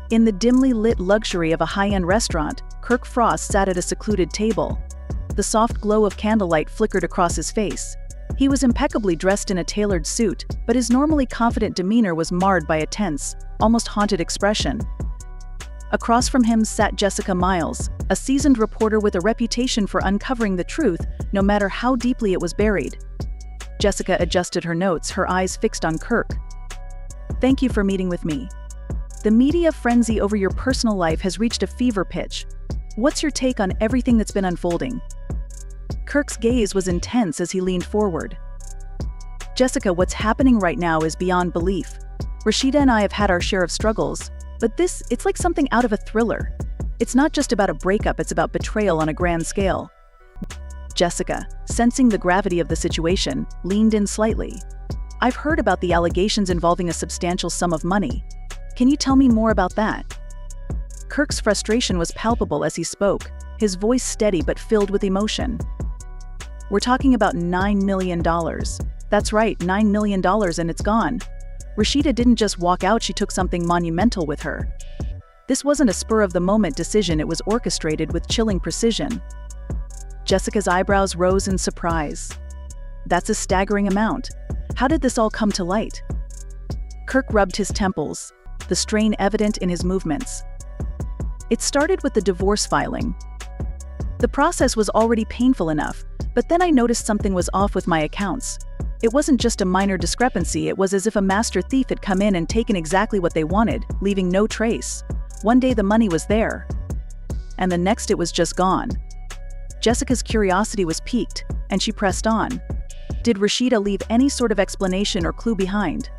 In the dimly lit luxury of a high-end restaurant, Kirk Frost sat at a secluded table. The soft glow of candlelight flickered across his face. He was impeccably dressed in a tailored suit, but his normally confident demeanor was marred by a tense, almost haunted expression. Across from him sat Jessica Miles, a seasoned reporter with a reputation for uncovering the truth, no matter how deeply it was buried. Jessica adjusted her notes, her eyes fixed on Kirk. "Thank you for meeting with me. The media frenzy over your personal life has reached a fever pitch. What's your take on everything that's been unfolding?" Kirk's gaze was intense as he leaned forward. "Jessica, what's happening right now is beyond belief. Rasheeda and I have had our share of struggles, but it's like something out of a thriller. It's not just about a breakup, it's about betrayal on a grand scale." Jessica, sensing the gravity of the situation, leaned in slightly. "I've heard about the allegations involving a substantial sum of money. Can you tell me more about that?" Kirk's frustration was palpable as he spoke, his voice steady but filled with emotion. "We're talking about $9 million. That's right, $9 million, and it's gone. Rasheeda didn't just walk out, she took something monumental with her. This wasn't a spur-of-the-moment decision, it was orchestrated with chilling precision." Jessica's eyebrows rose in surprise. "That's a staggering amount. How did this all come to light?" Kirk rubbed his temples, the strain evident in his movements. "It started with the divorce filing. The process was already painful enough, but then I noticed something was off with my accounts. It wasn't just a minor discrepancy, it was as if a master thief had come in and taken exactly what they wanted, leaving no trace. One day the money was there, and the next it was just gone." Jessica's curiosity was piqued, and she pressed on. "Did Rasheeda leave any sort of explanation or clue behind?"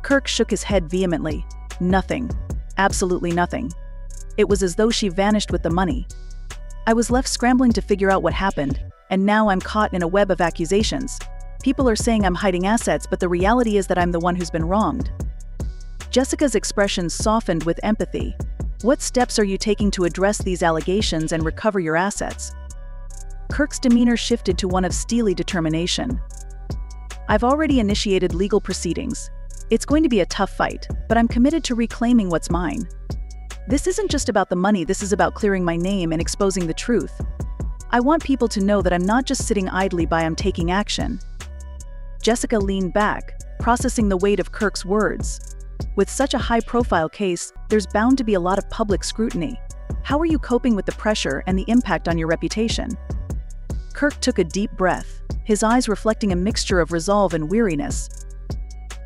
Kirk shook his head vehemently. "Nothing. Absolutely nothing. It was as though she vanished with the money. I was left scrambling to figure out what happened, and now I'm caught in a web of accusations. People are saying I'm hiding assets, but the reality is that I'm the one who's been wronged." Jessica's expression softened with empathy. "What steps are you taking to address these allegations and recover your assets?" Kirk's demeanor shifted to one of steely determination. "I've already initiated legal proceedings. It's going to be a tough fight, but I'm committed to reclaiming what's mine. This isn't just about the money, this is about clearing my name and exposing the truth. I want people to know that I'm not just sitting idly by, I'm taking action." Jessica leaned back, processing the weight of Kirk's words. "With such a high-profile case, there's bound to be a lot of public scrutiny. How are you coping with the pressure and the impact on your reputation?" Kirk took a deep breath, his eyes reflecting a mixture of resolve and weariness.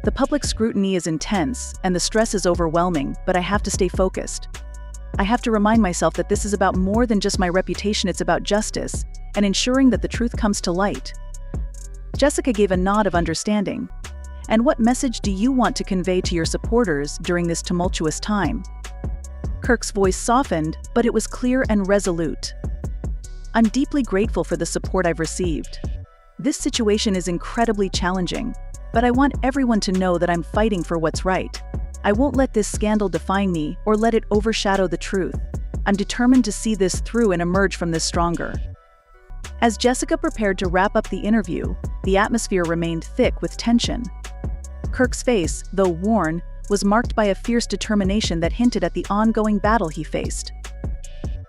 "The public scrutiny is intense, and the stress is overwhelming, but I have to stay focused. I have to remind myself that this is about more than just my reputation, it's about justice, and ensuring that the truth comes to light." Jessica gave a nod of understanding. "And what message do you want to convey to your supporters during this tumultuous time?" Kirk's voice softened, but it was clear and resolute. "I'm deeply grateful for the support I've received. This situation is incredibly challenging, but I want everyone to know that I'm fighting for what's right. I won't let this scandal define me or let it overshadow the truth. I'm determined to see this through and emerge from this stronger." As Jessica prepared to wrap up the interview, the atmosphere remained thick with tension. Kirk's face, though worn, was marked by a fierce determination that hinted at the ongoing battle he faced.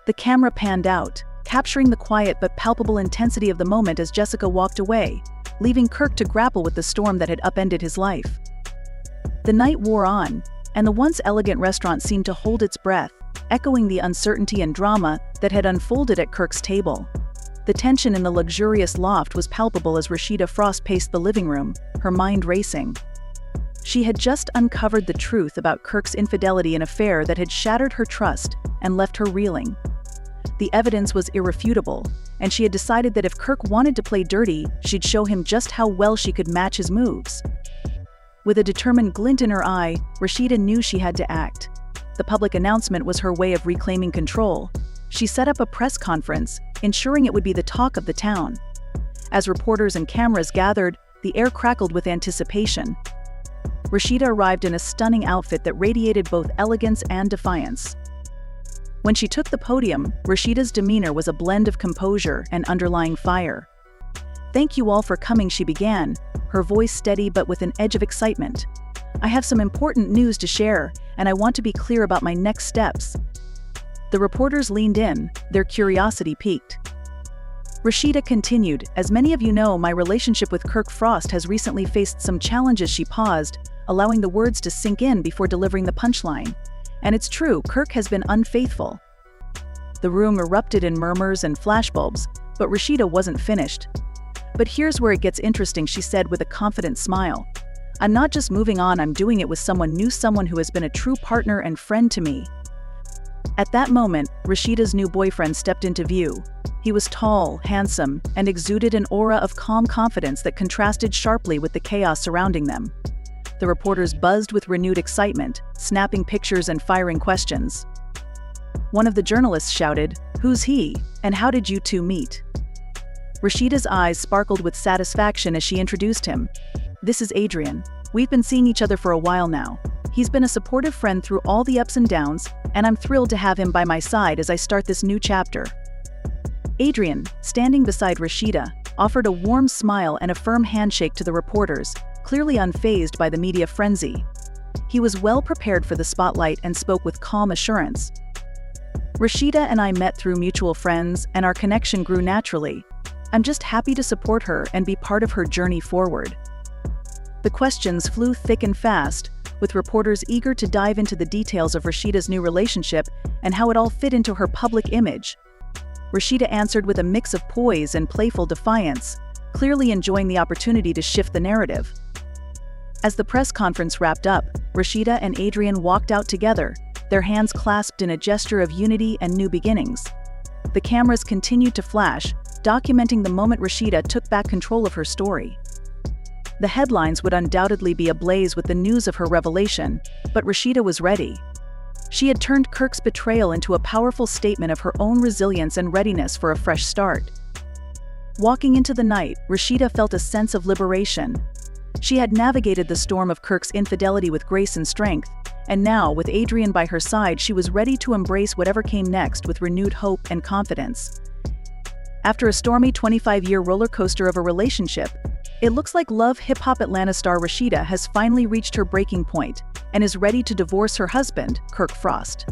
The camera panned out, capturing the quiet but palpable intensity of the moment as Jessica walked away, leaving Kirk to grapple with the storm that had upended his life. The night wore on, and the once elegant restaurant seemed to hold its breath, echoing the uncertainty and drama that had unfolded at Kirk's table. The tension in the luxurious loft was palpable as Rasheeda Frost paced the living room, her mind racing. She had just uncovered the truth about Kirk's infidelity, an affair that had shattered her trust and left her reeling. The evidence was irrefutable, and she had decided that if Kirk wanted to play dirty, she'd show him just how well she could match his moves. With a determined glint in her eye, Rasheeda knew she had to act. The public announcement was her way of reclaiming control. She set up a press conference, ensuring it would be the talk of the town. As reporters and cameras gathered, the air crackled with anticipation. Rasheeda arrived in a stunning outfit that radiated both elegance and defiance. When she took the podium, Rasheeda's demeanor was a blend of composure and underlying fire. "Thank you all for coming," she began, her voice steady but with an edge of excitement. I have some important news to share, and I want to be clear about my next steps." The reporters leaned in, their curiosity piqued. Rasheeda continued, "As many of you know, my relationship with Kirk Frost has recently faced some challenges." She paused, allowing the words to sink in before delivering the punchline. "And it's true, Kirk has been unfaithful." The room erupted in murmurs and flashbulbs, but Rasheeda wasn't finished. "But here's where it gets interesting," she said with a confident smile. "I'm not just moving on, I'm doing it with someone new, someone who has been a true partner and friend to me." At that moment, Rasheeda's new boyfriend stepped into view. He was tall, handsome, and exuded an aura of calm confidence that contrasted sharply with the chaos surrounding them. The reporters buzzed with renewed excitement, snapping pictures and firing questions. One of the journalists shouted, "Who's he, and how did you two meet?" Rasheeda's eyes sparkled with satisfaction as she introduced him. "This is Adrian. We've been seeing each other for a while now. He's been a supportive friend through all the ups and downs, and I'm thrilled to have him by my side as I start this new chapter." Adrian, standing beside Rasheeda, offered a warm smile and a firm handshake to the reporters, clearly unfazed by the media frenzy. He was well prepared for the spotlight and spoke with calm assurance. "Rasheeda and I met through mutual friends, and our connection grew naturally. I'm just happy to support her and be part of her journey forward." The questions flew thick and fast, with reporters eager to dive into the details of Rasheeda's new relationship and how it all fit into her public image. Rasheeda answered with a mix of poise and playful defiance, clearly enjoying the opportunity to shift the narrative. As the press conference wrapped up, Rasheeda and Adrian walked out together, their hands clasped in a gesture of unity and new beginnings. The cameras continued to flash, documenting the moment Rasheeda took back control of her story. The headlines would undoubtedly be ablaze with the news of her revelation, but Rasheeda was ready. She had turned Kirk's betrayal into a powerful statement of her own resilience and readiness for a fresh start. Walking into the night, Rasheeda felt a sense of liberation. She had navigated the storm of Kirk's infidelity with grace and strength, and now, with Adrian by her side, she was ready to embrace whatever came next with renewed hope and confidence. After a stormy 25-year roller coaster of a relationship, it looks like Love Hip-Hop Atlanta star Rasheeda has finally reached her breaking point and is ready to divorce her husband, Kirk Frost.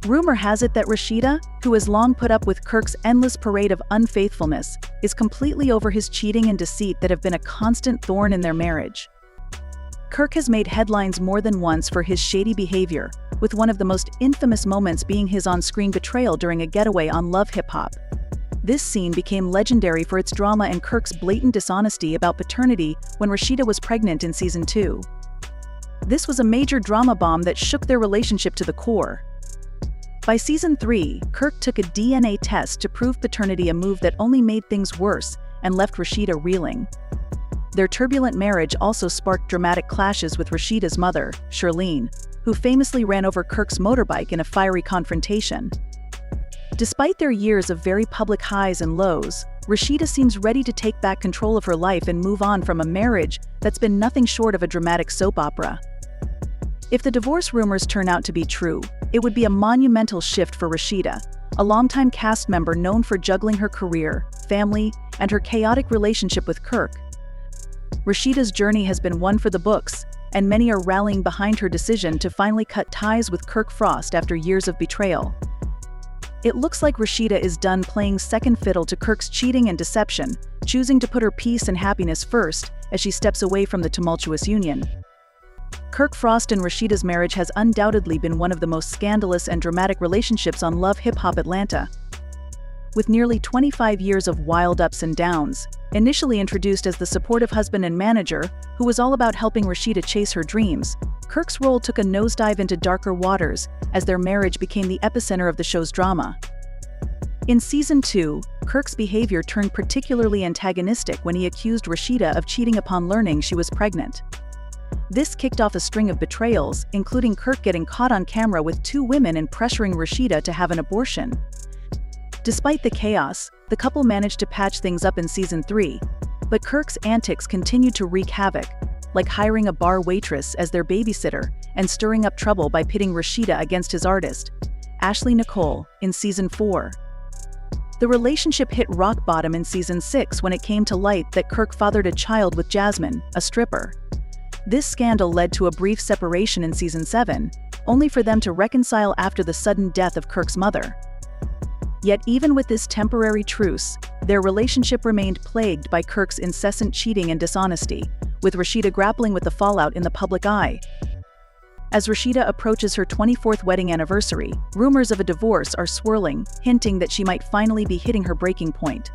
Rumor has it that Rasheeda, who has long put up with Kirk's endless parade of unfaithfulness, is completely over his cheating and deceit that have been a constant thorn in their marriage. Kirk has made headlines more than once for his shady behavior, with one of the most infamous moments being his on-screen betrayal during a getaway on Love Hip-Hop. This scene became legendary for its drama and Kirk's blatant dishonesty about paternity when Rasheeda was pregnant in season 2. This was a major drama bomb that shook their relationship to the core. By season 3, Kirk took a DNA test to prove paternity, a move that only made things worse and left Rasheeda reeling. Their turbulent marriage also sparked dramatic clashes with Rasheeda's mother, Charlene, who famously ran over Kirk's motorbike in a fiery confrontation. Despite their years of very public highs and lows, Rasheeda seems ready to take back control of her life and move on from a marriage that's been nothing short of a dramatic soap opera. If the divorce rumors turn out to be true, it would be a monumental shift for Rasheeda, a longtime cast member known for juggling her career, family, and her chaotic relationship with Kirk. Rasheeda's journey has been one for the books, and many are rallying behind her decision to finally cut ties with Kirk Frost after years of betrayal. It looks like Rasheeda is done playing second fiddle to Kirk's cheating and deception, choosing to put her peace and happiness first as she steps away from the tumultuous union. Kirk Frost and Rasheeda's marriage has undoubtedly been one of the most scandalous and dramatic relationships on Love Hip-Hop Atlanta. With nearly 25 years of wild ups and downs, initially introduced as the supportive husband and manager who was all about helping Rasheeda chase her dreams, Kirk's role took a nosedive into darker waters as their marriage became the epicenter of the show's drama. In season 2, Kirk's behavior turned particularly antagonistic when he accused Rasheeda of cheating upon learning she was pregnant. This kicked off a string of betrayals, including Kirk getting caught on camera with 2 women and pressuring Rasheeda to have an abortion. Despite the chaos, the couple managed to patch things up in season 3, but Kirk's antics continued to wreak havoc, like hiring a bar waitress as their babysitter and stirring up trouble by pitting Rasheeda against his artist, Ashley Nicole, in season 4. The relationship hit rock bottom in season 6 when it came to light that Kirk fathered a child with Jasmine, a stripper. This scandal led to a brief separation in season 7, only for them to reconcile after the sudden death of Kirk's mother. Yet even with this temporary truce, their relationship remained plagued by Kirk's incessant cheating and dishonesty, with Rasheeda grappling with the fallout in the public eye. As Rasheeda approaches her 24th wedding anniversary, rumors of a divorce are swirling, hinting that she might finally be hitting her breaking point.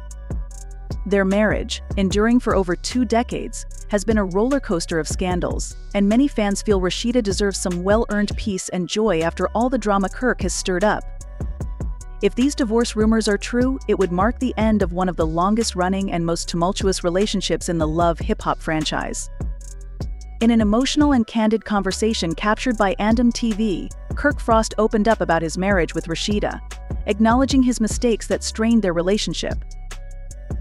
Their marriage, enduring for over 2 decades, has been a roller coaster of scandals, and many fans feel Rasheeda deserves some well-earned peace and joy after all the drama Kirk has stirred up. If these divorce rumors are true, it would mark the end of one of the longest-running and most tumultuous relationships in the Love hip-hop franchise. In an emotional and candid conversation captured by Andom TV, Kirk Frost opened up about his marriage with Rasheeda, acknowledging his mistakes that strained their relationship.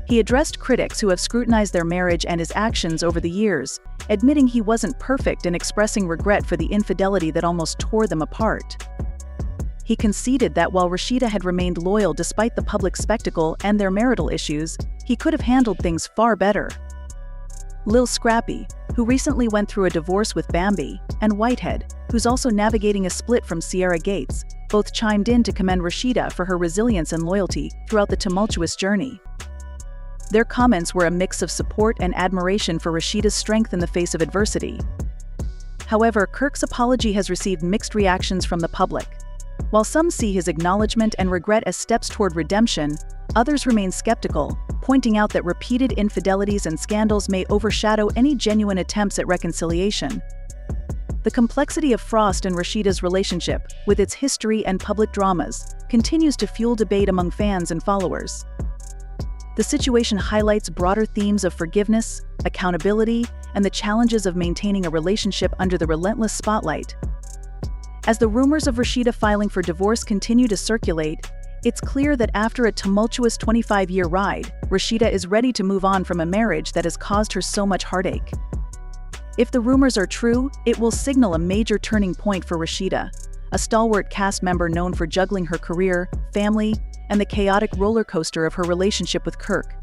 He addressed critics who have scrutinized their marriage and his actions over the years, admitting he wasn't perfect and expressing regret for the infidelity that almost tore them apart. He conceded that while Rasheeda had remained loyal despite the public spectacle and their marital issues, he could have handled things far better. Lil Scrappy, who recently went through a divorce with Bambi, and Whitehead, who's also navigating a split from Sierra Gates, both chimed in to commend Rasheeda for her resilience and loyalty throughout the tumultuous journey. Their comments were a mix of support and admiration for Rasheeda's strength in the face of adversity. However, Kirk's apology has received mixed reactions from the public. While some see his acknowledgement and regret as steps toward redemption, others remain skeptical, pointing out that repeated infidelities and scandals may overshadow any genuine attempts at reconciliation. The complexity of Frost and Rasheeda's relationship, with its history and public dramas, continues to fuel debate among fans and followers. The situation highlights broader themes of forgiveness, accountability, and the challenges of maintaining a relationship under the relentless spotlight. As the rumors of Rasheeda filing for divorce continue to circulate, it's clear that after a tumultuous 25-year ride, Rasheeda is ready to move on from a marriage that has caused her so much heartache. If the rumors are true, it will signal a major turning point for Rasheeda, a stalwart cast member known for juggling her career, family, and the chaotic roller coaster of her relationship with Kirk.